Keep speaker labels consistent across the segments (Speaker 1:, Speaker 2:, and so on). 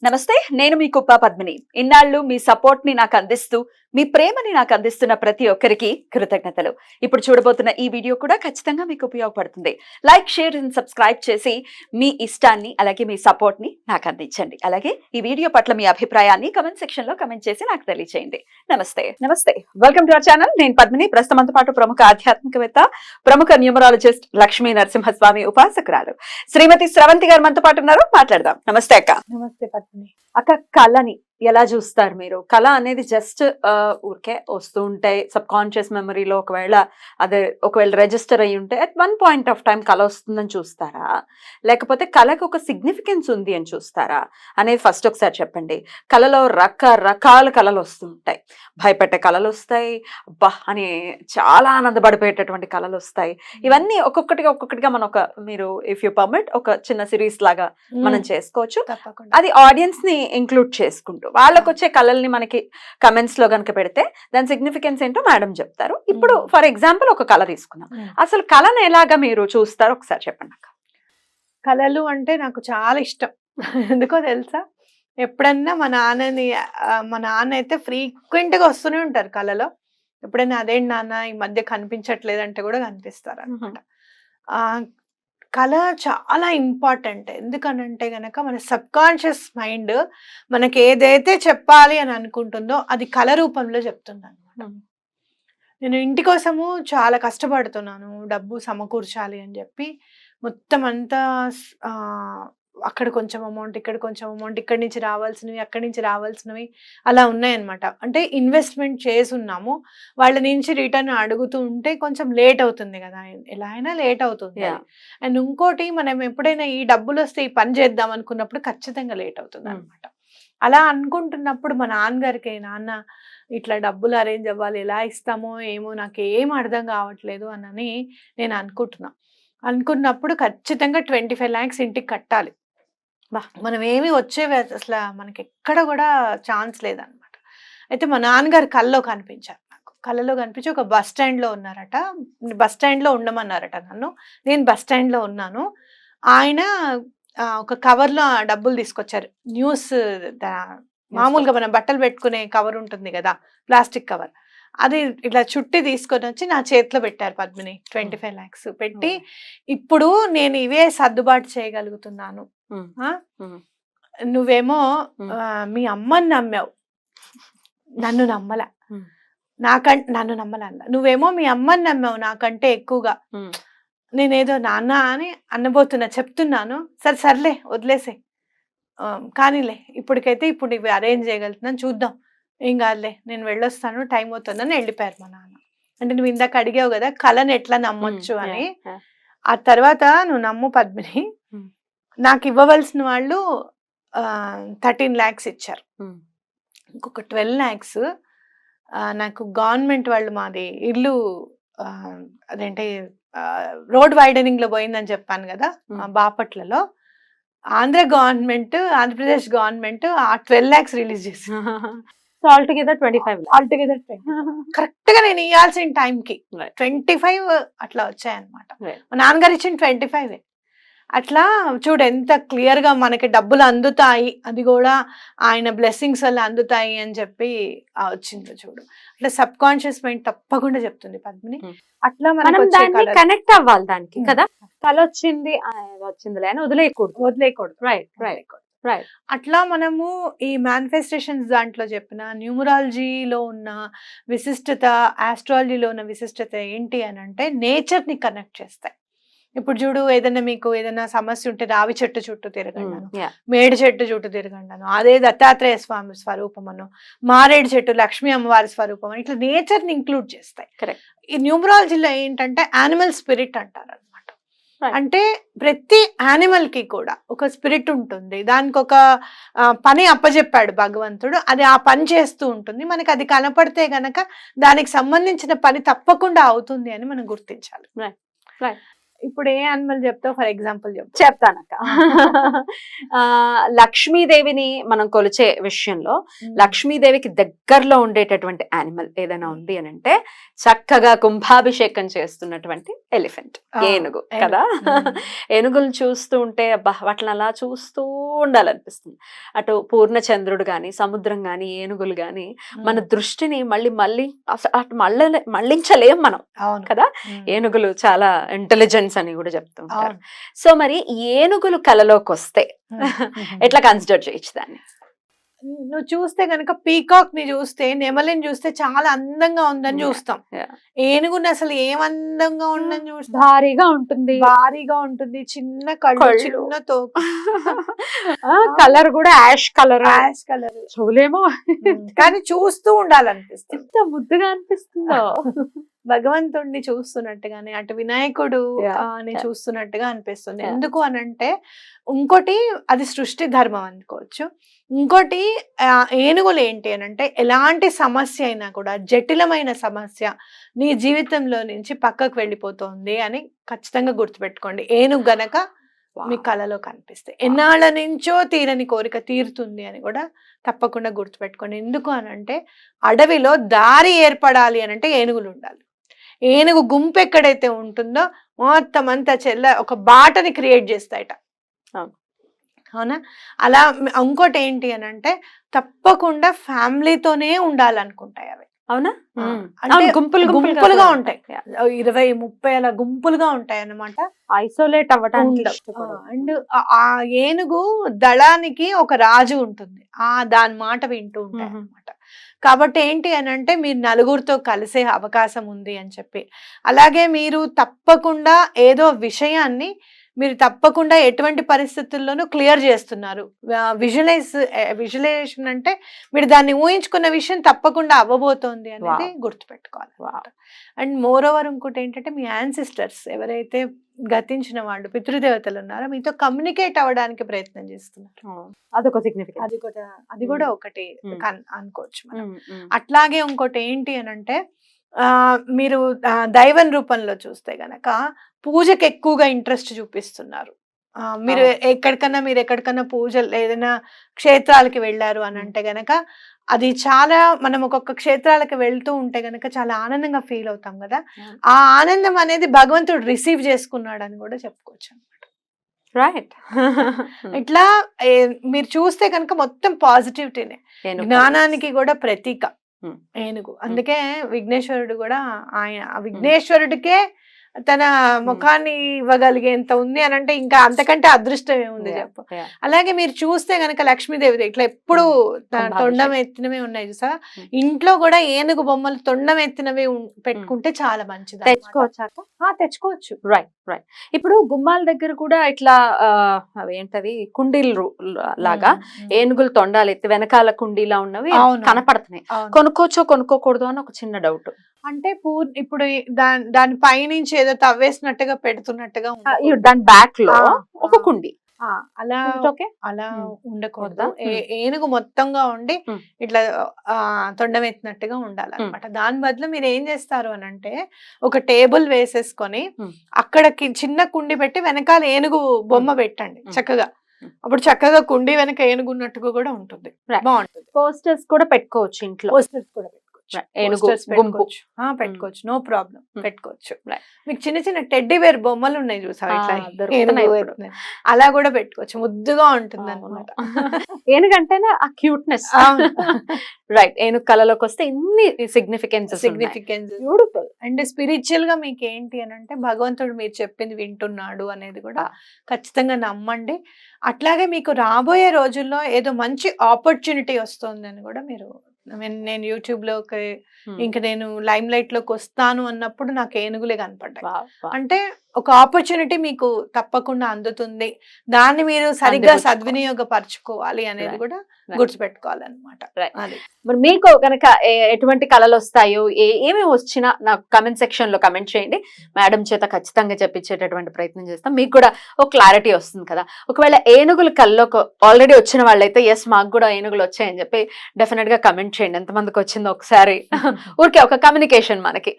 Speaker 1: నమస్తే, నేను మీ కుప్ప పద్మిని. ఇన్నాళ్ళు మీ సపోర్ట్ ని నాకు అందిస్తూ, మీ ప్రేమని నాకు అందిస్తున్న ప్రతి ఒక్కరికి కృతజ్ఞతలు. ఇప్పుడు చూడబోతున్న ఈ వీడియో కూడా ఖచ్చితంగా మీకు ఉపయోగపడుతుంది. లైక్, షేర్ అండ్ సబ్స్క్రైబ్ చేసి మీ ఇష్టాన్ని అలాగే మీ సపోర్ట్ ని నాకు అందించండి. అలాగే ఈ వీడియో పట్ల మీ అభిప్రాయాన్ని కమెంట్ సెక్షన్ లో కమెంట్ చేసి నాకు తెలియజేయండి. నమస్తే, వెల్కమ్ టు అవర్ ఛానల్. నేను పద్మిని. ప్రస్తుతంతో పాటు ప్రముఖ ఆధ్యాత్మికవేత్త, ప్రముఖ న్యూమరాలజిస్ట్ లక్ష్మీ నరసింహస్వామి ఉపాసకురాలు శ్రీమతి స్రవంతి గారు మనతో పాటు ఉన్నారు. మాట్లాడదాం. నమస్తే అక్క.
Speaker 2: నమస్తే పద్మిని.
Speaker 1: అక్క, కళని ఎలా చూస్తారు మీరు? కళ అనేది జస్ట్ ఊరికే వస్తూ ఉంటాయి. సబ్ కాన్షియస్ మెమరీలో ఒకవేళ రిజిస్టర్ అయ్యి ఉంటే at one point of time కళ వస్తుందని చూస్తారా, లేకపోతే కళకు ఒక సిగ్నిఫికెన్స్ ఉంది అని చూస్తారా అనేది ఫస్ట్ ఒకసారి చెప్పండి. కళలో రకరకాల కళలు వస్తూ ఉంటాయి. భయపెట్టే కళలు వస్తాయి, అబ్బా అని చాలా ఆనందపడిపోయేటటువంటి కళలు వస్తాయి. ఇవన్నీ ఒక్కొక్కటిగా మనం మీరు ఇఫ్ యూ పర్మిట్ ఒక చిన్న సిరీస్ లాగా మనం చేసుకోవచ్చు. అది ఆడియన్స్ ని ఇంక్లూడ్ చేసుకుంటూ వాళ్ళకు వచ్చే కళల్ని మనకి కమెంట్స్ లో కనుక పెడితే దాని సిగ్నిఫికెన్స్ ఏంటో మేడం చెప్తారు. ఇప్పుడు ఫర్ ఎగ్జాంపుల్ ఒక కళ తీసుకున్నాం. అసలు కళను ఎలాగా మీరు చూస్తారో ఒకసారి చెప్పండి అక్క.
Speaker 2: కళలు అంటే నాకు చాలా ఇష్టం. ఎందుకో తెలుసా, ఎప్పుడన్నా మా నాన్న అయితే ఫ్రీక్వెంట్ గా వస్తూనే ఉంటారు కళలో. ఎప్పుడైనా అదేంటి నాన్న ఈ మధ్య కనిపించట్లేదంటే కూడా కనిపిస్తారు అనమాట. కళ చాలా ఇంపార్టెంట్. ఎందుకనంటే గనక మన సబ్ కాన్షియస్ మైండ్ మనకి ఏదైతే చెప్పాలి అని అనుకుంటుందో అది కళ రూపంలో చెప్తుంది అనమాట. నేను ఇంటి కోసము చాలా కష్టపడుతున్నాను, డబ్బు సమకూర్చాలి అని చెప్పి మొత్తం అంతా అక్కడ కొంచెం అమౌంట్, ఇక్కడ కొంచెం అమౌంట్, ఇక్కడి నుంచి రావాల్సినవి, అక్కడి నుంచి రావాల్సినవి అలా ఉన్నాయన్నమాట. అంటే ఇన్వెస్ట్మెంట్ చేసున్నాము, వాళ్ళ నుంచి రిటర్న్ అడుగుతూ ఉంటే కొంచెం లేట్ అవుతుంది కదా, ఎలా అయినా లేట్ అవుతుంది. అండ్ ఇంకోటి, మనం ఎప్పుడైనా ఈ డబ్బులు వస్తే ఈ పని చేద్దాం అనుకున్నప్పుడు ఖచ్చితంగా లేట్ అవుతుంది అనమాట. అలా అనుకుంటున్నప్పుడు మా నాన్నగారికి, నాన్న ఇట్లా డబ్బులు అరేంజ్ అవ్వాలి, ఎలా ఇస్తామో ఏమో నాకు ఏం అర్థం కావట్లేదు అని నేను అనుకున్నప్పుడు ఖచ్చితంగా 25 lakhs ఇంటికి కట్టాలి. మనం ఏమి వచ్చేవి అసలు మనకి ఎక్కడ కూడా ఛాన్స్ లేదనమాట. అయితే మా నాన్నగారు కళ్ళలో కనిపించారు నాకు. కళ్ళలో కనిపించి ఒక బస్ స్టాండ్లో ఉన్నారట. బస్ స్టాండ్లో ఉండమన్నారట నన్ను. నేను బస్ స్టాండ్లో ఉన్నాను. ఆయన ఒక కవర్లో డబ్బులు తీసుకొచ్చారు. న్యూస్ మామూలుగా మనం బట్టలు పెట్టుకునే కవర్ ఉంటుంది కదా, ప్లాస్టిక్ కవర్, అది ఇట్లా చుట్టి తీసుకొని వచ్చి నా చేతిలో పెట్టారు పద్మిని. 25 lakhs పెట్టి, ఇప్పుడు నేను ఇవే సర్దుబాటు చేయగలుగుతున్నాను, నువ్వేమో మీ అమ్మని నమ్మావు, నన్ను నమ్మలా, నన్ను నమ్మలా. నువ్వేమో మీ అమ్మని నమ్మావు నాకంటే ఎక్కువగా, నేనేదో నాన్న అని చెప్తున్నాను, సర్లే వదిలేసే, కానీలే ఇప్పటికైతే ఇప్పుడు ఇవి అరేంజ్ చేయగలుగుతున్నాను, చూద్దాం, ఏం కాదులే, నేను వెళ్ళొస్తాను, టైం అవుతుందని వెళ్ళిపోయారు మా నాన్న. అంటే నువ్వు ఇందాక అడిగావు కదా కళను ఎట్లా నమ్మొచ్చు అని. ఆ తర్వాత నువ్వు నమ్ము పద్మిని, నాకు ఇవ్వవలసిన వాళ్ళు 13 lakhs ఇచ్చారు. ఇంకొక 12 lakhs నాకు గవర్నమెంట్ వాళ్ళు, మాది ఇల్లు అదేంటే రోడ్ వైడనింగ్ లో పోయిందని చెప్పాను కదా బాపట్లలో, ఆంధ్రప్రదేశ్ గవర్నమెంట్ ఆ 12 lakhs రిలీజ్ చేసి
Speaker 1: ఆల్టుగెదర్ 25
Speaker 2: కరెక్ట్ గా నేను ఇవ్వాల్సిన టైంకి 25 అట్లా వచ్చాయన్నమాట. మా నాన్నగారు ఇచ్చిన 25. అట్లా చూడు ఎంత క్లియర్ గా మనకి డబ్బులు అందుతాయి, అది కూడా ఆయన బ్లెస్సింగ్స్ వల్ల అందుతాయి అని చెప్పి వచ్చింది చూడు. అట్లా సబ్ కాన్షియస్ మైండ్ తప్పకుండా చెప్తుంది పద్మిని. అట్లా మనం
Speaker 1: కనెక్ట్ అవ్వాలి దానికి కదా. కళ వచ్చిందిలే అని వదిలేయకూడదు. రైట్.
Speaker 2: అట్లా మనము ఈ మేనిఫెస్టేషన్స్ దాంట్లో చెప్పిన న్యూమరాలజీలో ఉన్న విశిష్టత, ఆస్ట్రాలజీలో ఉన్న విశిష్టత ఏంటి అని అంటే నేచర్ ని కనెక్ట్ చేస్తాయి. ఇప్పుడు చూడు, మీకు ఏదైనా సమస్య ఉంటే రావి చెట్టు చుట్టూ తిరగండాను, మేడి చెట్టు చుట్టూ తిరగండాను, అదే దత్తాత్రేయ స్వామి స్వరూపం అను, మారేడు చెట్టు లక్ష్మీ అమ్మవారి స్వరూపం అని, ఇట్లా నేచర్ ని ఇంక్లూడ్ చేస్తాయి. ఈ న్యూమరాలజీలో ఏంటంటే యానిమల్ స్పిరిట్ అంటారు అనమాట. అంటే ప్రతి యానిమల్ కి కూడా ఒక స్పిరిట్ ఉంటుంది, దానికి ఒక పని అప్పచెప్పాడు భగవంతుడు, అది ఆ పని చేస్తూ ఉంటుంది. మనకి అది కనపడితే గనక దానికి సంబంధించిన పని తప్పకుండా అవుతుంది అని మనం గుర్తించాలి. ఇప్పుడు ఏ యానిమల్ చెప్తావు ఫర్ ఎగ్జాంపుల్ చెప్తా.
Speaker 1: చెప్తానక్క. లక్ష్మీదేవిని మనం కొలిచే విషయంలో లక్ష్మీదేవికి దగ్గరలో ఉండేటటువంటి యానిమల్ ఏదైనా ఉంది అని అంటే చక్కగా కుంభాభిషేకం చేస్తున్నటువంటి ఎలిఫెంట్, ఏనుగు కదా. ఏనుగులు చూస్తూ ఉంటే అబ్బా వాటిని అలా చూస్తూ ఉండాలనిపిస్తుంది. అటు పూర్ణచంద్రుడు గాని, సముద్రం గాని, ఏనుగులు గాని మన దృష్టిని మళ్ళీ అటు మళ్ళించలేం మనం కదా. ఏనుగులు చాలా ఇంటెలిజెన్స్ అని కూడా చెప్తుంటారు. సో మరి ఏనుగులు కలలోకి వస్తే ఎట్లా కన్సిడర్ చేయొచ్చు దాన్ని?
Speaker 2: నువ్వు చూస్తే గనక పీకాక్ ని చూస్తే, నెమలిని చూస్తే చాలా అందంగా ఉందని చూస్తాం. ఏనుగుని అసలు ఏం అందంగా ఉందని చూస్తాం.
Speaker 1: భారీగా ఉంటుంది, చిన్న కళ్ళు, చిన్న తోక, కలర్ కూడా యాష్ కలర్ చూలేమో,
Speaker 2: కానీ చూస్తూ ఉండాలనిపిస్తుంది.
Speaker 1: ఎంత ముద్దుగా అనిపిస్తుందో.
Speaker 2: భగవంతుడిని చూస్తున్నట్టుగానే, అటు వినాయకుడు చూస్తున్నట్టుగా అనిపిస్తుంది. ఎందుకు అనంటే ఇంకోటి అది సృష్టి ధర్మం అనుకోవచ్చు. ఇంకోటి ఏనుగులు ఏంటి అనంటే ఎలాంటి సమస్య అయినా కూడా, జటిలమైన సమస్య నీ జీవితంలో నుంచి పక్కకు వెళ్ళిపోతుంది అని ఖచ్చితంగా గుర్తుపెట్టుకోండి. ఏనుగు గనక మీ కళలో కనిపిస్తే ఎన్నాళ్ళ నుంచో తీరని కోరిక తీరుతుంది అని కూడా తప్పకుండా గుర్తుపెట్టుకోండి. ఎందుకు అనంటే అడవిలో దారి ఏర్పడాలి అనంటే ఏనుగులు ఉండాలి. ఏనుగు గుంపు ఎక్కడైతే ఉంటుందో మొత్తం అంతా ఒక బాటని క్రియేట్ చేస్తాయట. అవునా? అలా ఇంకోటి ఏంటి అని అంటే తప్పకుండా ఫ్యామిలీతోనే ఉండాలనుకుంటాయి అవి.
Speaker 1: అవునా?
Speaker 2: అంటే గుంపులుగా ఉంటాయి, 20-30 అలా గుంపులుగా ఉంటాయి అన్నమాట.
Speaker 1: ఐసోలేట్ అవ్వడానికి.
Speaker 2: అండ్ ఆ ఏనుగు దళానికి ఒక రాజు ఉంటుంది, దాని మాట వింటూ ఉంటాయి అన్నమాట. కాబట్టి ఏంటి అని అంటే మీరు నలుగురితో కలిసే అవకాశం ఉంది అని చెప్పి, అలాగే మీరు తప్పకుండా ఏదో విషయాన్ని మీరు తప్పకుండా ఎటువంటి పరిస్థితుల్లోనూ క్లియర్ చేస్తున్నారు. విజువలైజేషన్ అంటే మీరు దాన్ని ఊహించుకున్న విషయం తప్పకుండా అవ్వబోతోంది అనేది గుర్తుపెట్టుకోవాలి. అండ్ మోర్ ఓవర్ ఇంకోటి ఏంటంటే మీ యాన్సిస్టర్స్ ఎవరైతే గతించిన వాళ్ళు, పితృదేవతలు ఉన్నారో మీతో కమ్యూనికేట్ అవ్వడానికి ప్రయత్నం చేస్తున్నారు.
Speaker 1: అదొక సిగ్నిఫికెంట్,
Speaker 2: అది కూడా ఒకటి అనుకోవచ్చు మనం. అట్లాగే ఇంకోటి ఏంటి అని అంటే మీరు దైవం రూపంలో చూస్తే గనక పూజకి ఎక్కువగా ఇంట్రెస్ట్ చూపిస్తున్నారు. మీరు ఎక్కడికన్నా పూజలు ఏదైనా క్షేత్రాలకి వెళ్ళారు అని అంటే గనక అది చాలా, మనం ఒక్కొక్క క్షేత్రాలకి వెళ్తూ ఉంటే గనక చాలా ఆనందంగా ఫీల్ అవుతాం కదా. ఆ ఆనందం అనేది భగవంతుడు రిసీవ్ చేసుకున్నాడు అని కూడా చెప్పుకోవచ్చు అనమాట.
Speaker 1: రైట్.
Speaker 2: ఇట్లా మీరు చూస్తే కనుక మొత్తం పాజిటివిటీనే, జ్ఞానానికి కూడా ప్రతీక ఏనుగు. అందుకే విఘ్నేశ్వరుడు కూడా విఘ్నేశ్వరుడికే తన ముఖాన్ని ఇవ్వగలిగేంత ఉంది అని అంటే ఇంకా అంతకంటే అదృష్టం ఏముంది చెప్పు. అలాగే మీరు చూస్తే గనక లక్ష్మీదేవి ఇట్లా ఎప్పుడు తొండం ఎత్తినవే ఉన్నాయి చూసా. ఇంట్లో కూడా ఏనుగు బొమ్మలు తొండం ఎత్తినవి పెట్టుకుంటే చాలా మంచిది. తెచ్చుకోవచ్చు.
Speaker 1: రైట్. ఇప్పుడు గుమ్మాల దగ్గర కూడా ఇట్లా ఏంటది కుండీలు లాగా ఏనుగులు తొండాలు ఎత్తి వెనకాల కుండీలా ఉన్నవి కనపడుతున్నాయి. కొనుక్కోవచ్చో కొనుక్కోకూడదు అని ఒక చిన్న డౌట్.
Speaker 2: అంటే ఇప్పుడు దాని పైనుంచి ఏదో తవ్వేసినట్టుగా పెడుతున్నట్టుగా
Speaker 1: దాని బ్యాక్ లో ఒక కుండి
Speaker 2: అలా ఉండకూడదు. ఏనుగు మొత్తంగా ఉండి ఇట్లా తొండం ఎత్తినట్టుగా ఉండాలన్నమాట. దాని బదులు మీరు ఏం చేస్తారు అని అంటే ఒక టేబుల్ వేసేసుకొని అక్కడికి చిన్న కుండి పెట్టి వెనకాల ఏనుగు బొమ్మ పెట్టండి చక్కగా. అప్పుడు చక్కగా కుండి వెనక ఏనుగు ఉన్నట్టుగా కూడా ఉంటుంది, బాగుంటుంది.
Speaker 1: పోస్టర్స్ కూడా పెట్టుకోవచ్చు ఇంట్లో.
Speaker 2: పోస్టర్స్ కూడా పెట్టుకోవచ్చు, నో ప్రాబ్లం, పెట్టుకోవచ్చు. మీకు చిన్న చిన్న టెడ్డీ వేర్ బొమ్మలు ఉన్నాయి చూసావా, అలా కూడా పెట్టుకోవచ్చు, ముద్దుగా ఉంటుంది అనమాట.
Speaker 1: ఏనుగంటేనే ఆ క్యూట్నెస్. రైట్. ఏనుగు కళలోకి వస్తే ఇన్ని సిగ్నిఫికెన్స్.
Speaker 2: బ్యూటిఫుల్. అండ్ స్పిరిచువల్ గా మీకు ఏంటి అని అంటే భగవంతుడు మీరు చెప్పింది వింటున్నాడు అనేది కూడా ఖచ్చితంగా నమ్మండి. అట్లాగే మీకు రాబోయే రోజుల్లో ఏదో మంచి ఆపర్చునిటీ వస్తుంది అని కూడా మీరు, నేను యూట్యూబ్ లోకి ఇంకా నేను లైమ్ లైట్ లోకి వస్తాను అన్నప్పుడు నాకు ఏనుగులే కనపడ్డాయి. అంటే ఒక ఆపర్చునిటీ మీకు తప్పకుండా అందుతుంది, దాన్ని మీరు సరిగ్గా సద్వినియోగపరచుకోవాలి అనేది కూడా గుర్తుపెట్టుకోవాలన్నమాట.
Speaker 1: మరి మీకు కనుక ఎటువంటి కళలు వస్తాయో ఏమేమి వచ్చినా నాకు కమెంట్ సెక్షన్ లో కమెంట్ చేయండి. మేడం చేత ఖచ్చితంగా చెప్పించేటటువంటి ప్రయత్నం చేస్తాం. మీకు కూడా ఒక క్లారిటీ వస్తుంది కదా. ఒకవేళ ఏనుగులు కళ్ళలోకి ఆల్రెడీ వచ్చిన వాళ్ళైతే ఎస్ మాకు కూడా ఏనుగులు వచ్చాయని చెప్పి డెఫినెట్ గా కమెంట్ చేయండి. ఎంతమందికి వచ్చిందో ఒకసారి ఊరికే ఒక కమ్యూనికేషన్ మనకి.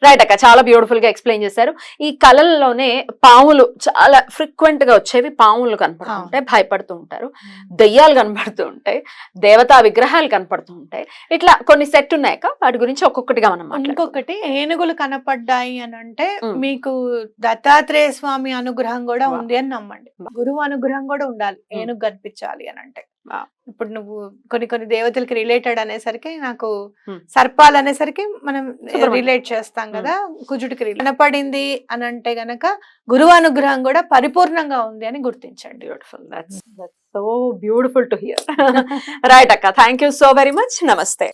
Speaker 1: రైట్ అక్క, చాలా బ్యూటిఫుల్ గా ఎక్స్ప్లెయిన్ చేశారు. ఈ కళల్లోనే పాములు చాలా ఫ్రీక్వెంట్ గా వచ్చేవి, పాములు కనపడుతుంటాయి, భయపడుతూ ఉంటారు. దెయ్యాలు కనపడుతూ ఉంటాయి, దేవతా విగ్రహాలు కనపడుతూ ఉంటాయి. ఇట్లా కొన్ని సెట్ ఉన్నాయక వాటి గురించి ఒక్కొక్కటిగా మనం మాట్లాడుకుందాం.
Speaker 2: ఇంకొకటి ఏనుగులు కనపడ్డాయి అని అంటే
Speaker 1: ఉమ్.
Speaker 2: మీకు దత్తాత్రేయ స్వామి అనుగ్రహం కూడా
Speaker 1: వా.
Speaker 2: ఉంది అని నమ్మండి. గురువు అనుగ్రహం కూడా ఉండాలి ఏనుగు కనిపించాలి అని అంటే.
Speaker 1: వా.
Speaker 2: ఇప్పుడు నువ్వు కొన్ని దేవతలకి రిలేటెడ్ అనేసరికి నాకు
Speaker 1: ఉమ్.
Speaker 2: సర్పాలు అనేసరికి మనం
Speaker 1: సుబ్రహ్మణ్యం.
Speaker 2: రిలేట్ చేస్తాం కదా, కుజుడికి కనపడింది అని అంటే గనక గురువు అనుగ్రహం కూడా పరిపూర్ణంగా ఉంది అని గుర్తించండి.
Speaker 1: Beautiful, that's so beautiful to hear. Right అక్క, thank you so very much. నమస్తే.